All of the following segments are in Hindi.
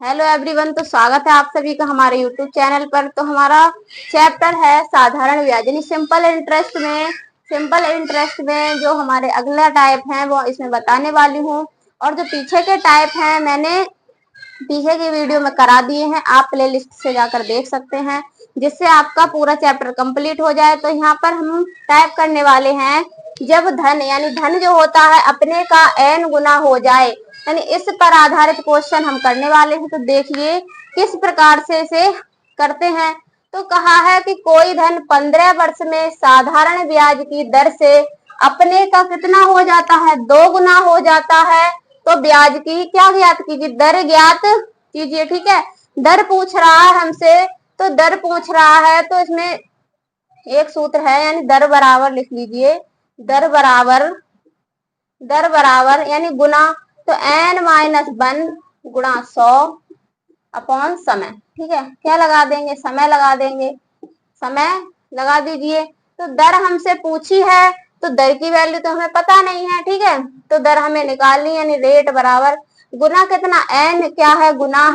हेलो एवरीवन, तो स्वागत है आप सभी का हमारे यूट्यूब चैनल पर। तो हमारा चैप्टर है साधारण ब्याज यानी सिंपल इंटरेस्ट में जो हमारे अगला टाइप है वो इसमें बताने वाली हूँ। और जो पीछे के टाइप हैं मैंने पीछे की वीडियो में करा दिए हैं, आप प्लेलिस्ट से जाकर देख सकते हैं, जिससे आपका पूरा चैप्टर कंप्लीट हो जाए। तो यहाँ पर हम टाइप करने वाले हैं जब धन यानी धन जो होता है अपने का n गुना हो जाए, यानी इस पर आधारित क्वेश्चन हम करने वाले हैं। तो देखिए किस प्रकार से इसे करते हैं। तो कहा है कि कोई धन 15 वर्ष में साधारण ब्याज की दर से अपने का कितना हो जाता है, 2 गुना हो जाता है। तो ब्याज की क्या ज्ञात कीजिए, दर ज्ञात कीजिए। ठीक है, दर पूछ रहा है हमसे, तो दर पूछ रहा है तो इसमें एक सूत्र है, यानी दर बराबर लिख लीजिए। दर बराबर यानी गुना, तो n-1 गुणा 100 अपॉन समय। ठीक है, क्या लगा देंगे, समय लगा देंगे, समय लगा दीजिए। तो दर हमसे पूछी है तो दर की वैल्यू तो हमें पता नहीं है। ठीक है, तो दर हमें निकालनी है, यानी रेट बराबर गुना कितना, n क्या है, गुना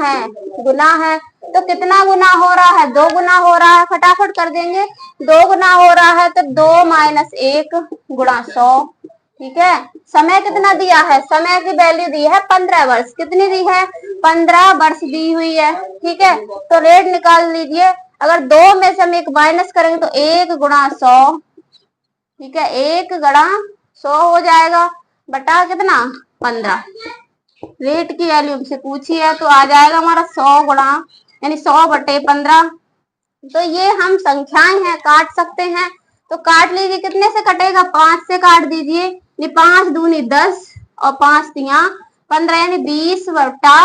है। तो कितना गुना हो रहा है, 2 गुना हो रहा है। फटाफट कर देंगे, 2 गुना हो रहा है तो 2 - 1 गुणा 100। ठीक है, समय कितना दिया है, समय की वैल्यू दी है 15 वर्ष। कितनी दी है, 15 वर्ष दी हुई है। ठीक है, तो रेट निकाल लीजिए। अगर 2 में से हम 1 माइनस करेंगे तो 1 गुणा 100। ठीक है, 1 गुणा 100 हो जाएगा बटा कितना, 15। रेट की वैल्यू हमसे पूछी है तो आ जाएगा हमारा 100 गुणा यानी 100 बटे 15। तो ये हम संख्याएं हैं, काट सकते हैं। तो काट लीजिए, कितने से कटेगा, 5 से काट दीजिए। 5 दूनी 10 और 5 तिया 15 यानी 20 बटा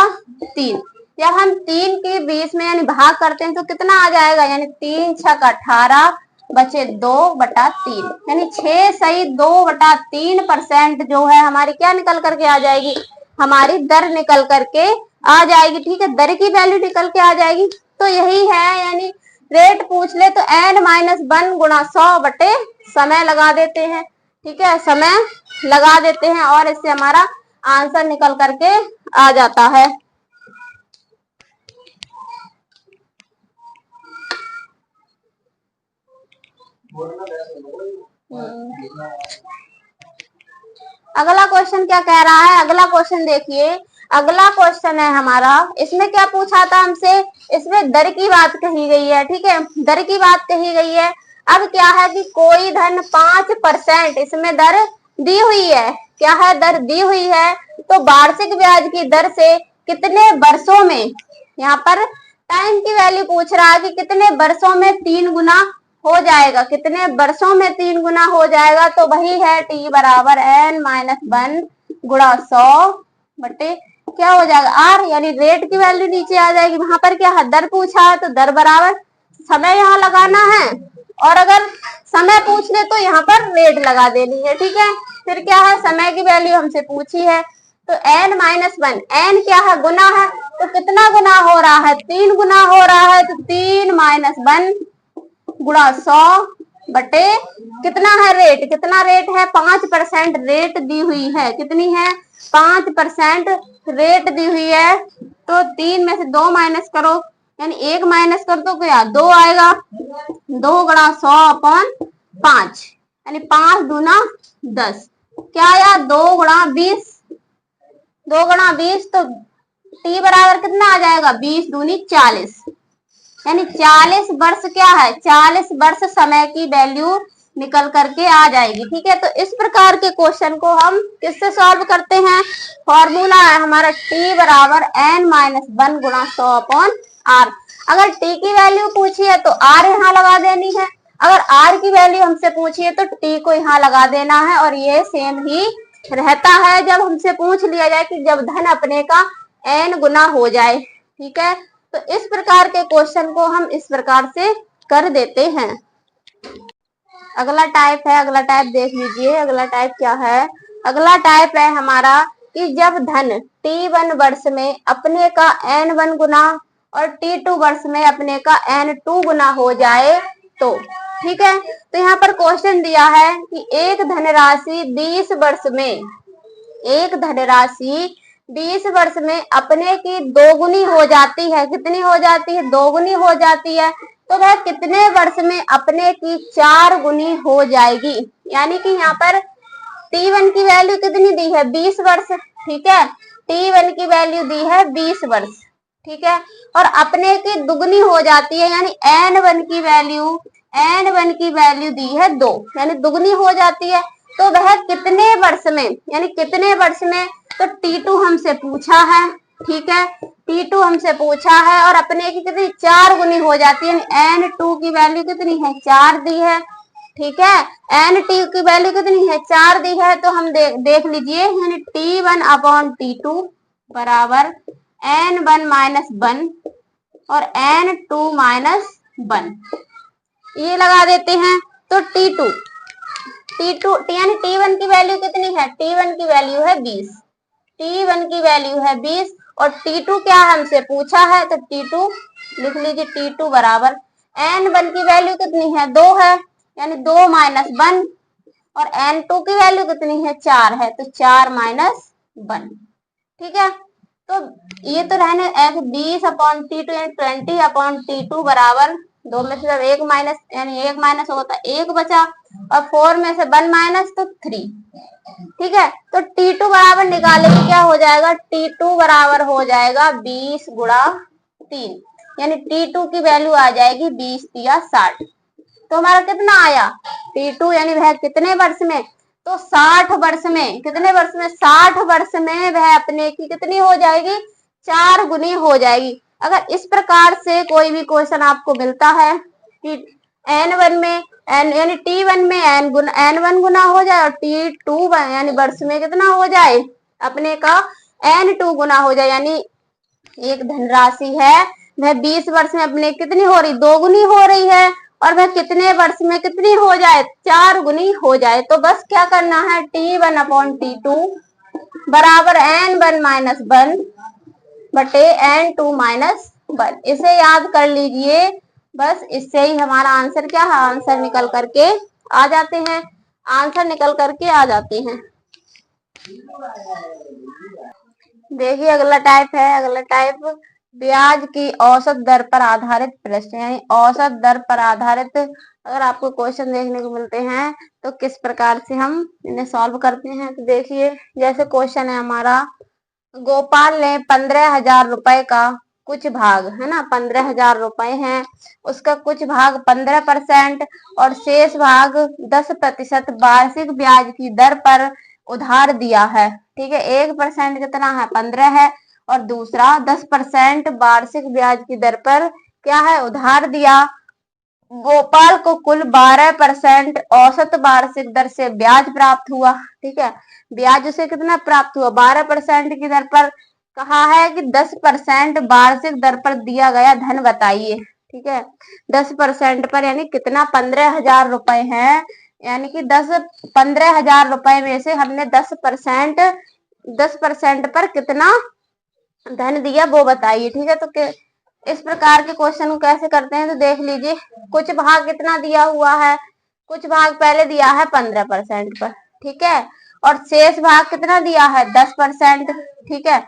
3। जब हम 3 के 20 में यानी भाग करते हैं तो कितना आ जाएगा, यानी 3 × 6 = 18 बचे 2 बटा 3, यानी 6 सही 2 बटा 3% जो है हमारी क्या निकल करके आ जाएगी, हमारी दर निकल करके आ जाएगी। ठीक है, दर की वैल्यू निकल के आ जाएगी। तो यही है, यानी रेट पूछ ले तो n-1 गुणा 100 बटे समय लगा देते हैं। ठीक है, समय लगा देते हैं और इससे हमारा आंसर निकल करके आ जाता है। अगला क्वेश्चन क्या कह रहा है, अगला क्वेश्चन देखिए। अगला क्वेश्चन है हमारा, इसमें क्या पूछा था हमसे, इसमें दर की बात कही गई है। ठीक है, दर की बात कही गई है। अब क्या है कि कोई धन 5%, इसमें दर दी हुई है, क्या है, दर दी हुई है। तो वार्षिक ब्याज की दर से कितने वर्षों में, यहाँ पर टाइम की वैल्यू पूछ रहा है कि कितने वर्षों में 3 गुना हो जाएगा, कितने वर्षों में 3 गुना हो जाएगा। तो वही है t बराबर n-1 गुणा 100 बटे क्या हो जाएगा r, यानी रेट की वैल्यू नीचे आ जाएगी। वहां पर क्या है, दर पूछा है तो दर बराबर समय यहाँ लगाना है, और अगर समय पूछ ले तो यहाँ पर रेट लगा देनी है। ठीक है, फिर क्या है, समय की वैल्यू हमसे पूछी है तो n-1, n क्या है, गुना है। तो कितना गुना हो रहा है, 3 गुना हो रहा है। तो 3 - 1 गुणा 100 बटे कितना है रेट, कितना रेट है, 5% रेट दी हुई है। कितनी है, 5% रेट दी हुई है। तो 3 में से 2 माइनस करो, यानी 1 माइनस कर दो क्या, 2 आएगा। 2 गुणा 100 अपॉन 5, यानी 5 दूना 10, क्या आया, 2 गुणा 20। 2 गुणा 20 तो t बराबर कितना आ जाएगा, 20 दूनी 40, यानी 40 वर्ष क्या है, 40 वर्ष समय की वैल्यू निकल करके आ जाएगी। ठीक है, तो इस प्रकार के क्वेश्चन को हम किससे सॉल्व करते हैं, फॉर्मूला है हमारा t बराबर n-1 गुणा 100 अपॉन r। अगर t की वैल्यू पूछी है तो r यहाँ लगा देनी है, अगर r की वैल्यू हमसे पूछी है तो t को यहाँ लगा देना है। और ये सेम ही रहता है जब हमसे पूछ लिया जाए कि जब धन अपने का n गुना हो जाए। ठीक है, तो इस प्रकार के क्वेश्चन को हम इस प्रकार से कर देते हैं। अगला टाइप है, अगला टाइप देख लीजिए। अगला टाइप क्या है, अगला टाइप है हमारा कि जब धन t1 वर्ष में अपने का n1 गुना और t2 वर्ष में अपने का n2 गुना हो जाए तो। ठीक है, तो यहाँ पर क्वेश्चन दिया है कि एक धनराशि 20 वर्ष में, एक धनराशि 20 वर्ष में अपने की दोगुनी हो जाती है। कितनी हो जाती है? दोगुनी हो जाती है। तो वह कितने वर्ष में अपने की 4 गुनी हो जाएगी? यानी कि यहाँ पर T1 की वैल्यू कितनी दी है? 20 वर्ष। ठीक है, T1 की वैल्यू दी है 20 वर्ष। ठीक है, और अपने की दुगनी हो जाती है, यानी N1 की वैल्यू दी है 2, यानी दुगनी हो जाती है। तो वह कितने वर्ष में, यानी कितने वर्ष में? तो T2 हमसे पूछा है। ठीक है, T2 हमसे पूछा है और अपने की कितनी? 4 गुनी हो जाती है, यानी N2 की वैल्यू कितनी है? 4 दी है। ठीक है, N2 की वैल्यू कितनी है? 4 दी है। तो हम देख लीजिए, यानी T1 अपॉन T2 बराबर N1 माइनस 1 और N2 माइनस 1, ये लगा देते हैं। तो T2 यानी T1 की वैल्यू कितनी है? T1 की वैल्यू है 20, T1 की वैल्यू है 20 और T2 क्या हमसे पूछा है? तो T2 लिख लीजिए, T2 बराबर N1 की वैल्यू कितनी है? 2 है, यानी 2 माइनस 1 और N2 की वैल्यू कितनी है? 4 है, तो 4 माइनस 1। ठीक है, तो ये तो रहने 20 अपॉन T2 यानी 20 अपॉन T2 बराबर 2 में से जब 1 माइनस, यानी 1 माइनस होगा तो 1 बचा और 4 में से 1 माइनस तो 3। ठीक है, तो T2 बराबर निकाले तो क्या हो जाएगा? T2 बराबर हो जाएगा 20 गुणा 3, यानी T2 की वैल्यू आ जाएगी 20 या 60। तो हमारा कितना आया? T2 यानी वह कितने वर्ष में? तो 60 वर्ष में। कितने वर्ष में? 60 वर्ष में वह अपने की कितनी हो जाएगी? 4 गुनी हो जाएगी। अगर इस प्रकार से कोई भी क्वेश्चन आपको मिलता है कि N1 में यानी T1 में N1 गुना हो जाए और T2 यानी वर्ष में कितना हो जाए? अपने का N2 गुना हो जाए, यानी एक धनराशि है वह 20 वर्ष में अपने कितनी हो रही? 2 गुनी हो रही है और वह कितने वर्ष में कितनी हो जाए? 4 गुनी हो जाए। तो बस क्या करना है? T1 अपॉन T2 बराबर N1 माइनस 1 बटे N2 माइनस 1, इसे याद कर लीजिए। बस इससे ही हमारा आंसर क्या है? आंसर निकल करके आ जाते हैं, आंसर निकल करके आ जाते हैं। देखिए अगला टाइप है, अगला टाइप ब्याज की औसत दर पर आधारित प्रश्न, यानी औसत दर पर आधारित अगर आपको क्वेश्चन देखने को मिलते हैं तो किस प्रकार से हम इन्हें सॉल्व करते हैं। तो देखिए जैसे क्वेश्चन है हमारा, गोपाल ने 15,000 रुपए का कुछ भाग, है ना, 15,000 रुपए हैं, उसका कुछ भाग 15% और शेष भाग 10% वार्षिक ब्याज की दर पर उधार दिया है। ठीक है, 1% कितना है? 15 है और दूसरा 10% वार्षिक ब्याज की दर पर क्या है? उधार दिया। गोपाल को कुल 12% औसत वार्षिक दर से ब्याज प्राप्त हुआ। ठीक है, ब्याज उसे कितना प्राप्त हुआ? 12% की दर पर। कहा है कि 10% वार्षिक दर पर दिया गया धन बताइए। ठीक है, 10% पर यानी कितना? 15,000 रुपए है, यानी कि 15,000 रुपए में से हमने 10% पर कितना धन दिया वो बताइए। ठीक है, तो इस प्रकार के क्वेश्चन को कैसे करते हैं? तो देख लीजिए, कुछ भाग कितना दिया हुआ है? कुछ भाग पहले दिया है 15% पर। ठीक है, और शेष भाग कितना दिया है? 10%। ठीक है,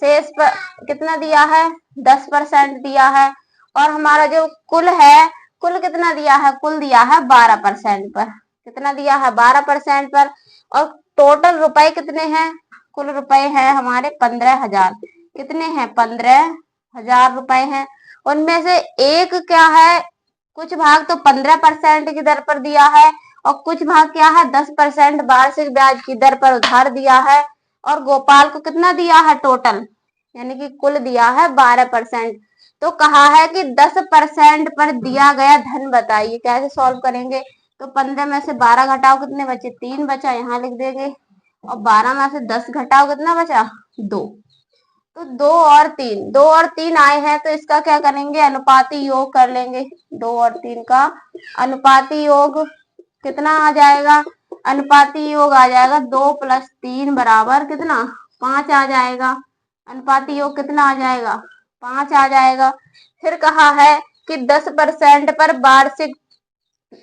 शेष पर कितना दिया है? 10% दिया है। और हमारा जो कुल है, कुल कितना दिया है? कुल दिया है 12% पर। कितना दिया है? 12% पर। और टोटल रुपए कितने हैं? कुल रुपए हैं हमारे 15,000। कितने हैं? 15,000 रुपए हैं। उनमें से एक क्या है? कुछ भाग तो 15% की दर पर दिया है और कुछ भाग क्या है? 10% वार्षिक ब्याज की दर पर उधार दिया है। और गोपाल को कितना दिया है? टोटल यानी कि कुल दिया है 12%। तो कहा है कि 10% पर दिया गया धन बताइए। कैसे सॉल्व करेंगे? तो 15 में से 12 घटाओ, कितने बचे? 3 बचा, यहाँ लिख देंगे। और 12 में से 10 घटाओ, कितना बचा? 2। तो 2 और 3 आए हैं, तो इसका क्या करेंगे? अनुपाती योग कर लेंगे। 2 और 3 का अनुपाती योग कितना आ जाएगा? अनुपाती योग आ जाएगा 2 + 3 बराबर कितना? 5 आ जाएगा। अनुपाती योग कितना आ जाएगा? 5 आ जाएगा। फिर कहा है कि 10% पर वार्षिक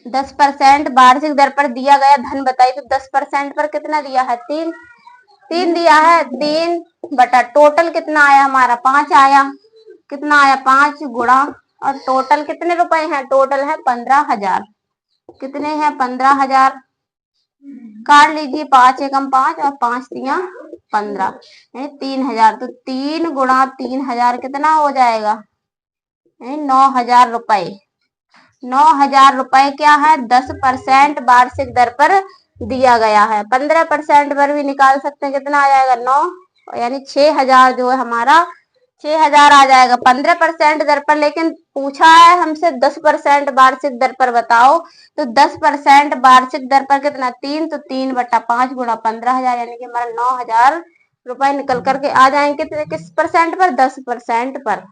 10% वार्षिक दर पर दिया गया धन बताइए। तो 10% पर कितना दिया है? 3 3 दिया है, 3 बटा टोटल कितना आया हमारा 5 आया, कितना आया 5 गुणा, और टोटल कितने रुपए हैं, टोटल है 15,000। कितने हैं 15,000, काट लीजिए, 5 एकम 5 और 5 तिया 15, 3,000। तो 3 गुणा 3,000 कितना हो जाएगा, 9,000 रुपए। 9,000 रुपए क्या है, 10% वार्षिक दर पर दिया गया है। 15% पर भी निकाल सकते हैं, कितना आ जाएगा 9, यानी 6,000 जो है हमारा 6,000 आ जाएगा 15% दर पर। लेकिन पूछा है हमसे 10% वार्षिक दर पर बताओ, तो 10% वार्षिक दर पर कितना 3, तो 3 बटा 5 गुणा 15,000, यानी कि हमारा 9,000 रुपए निकल करके आ जाएंगे कितने, किस परसेंट पर, 10% पर।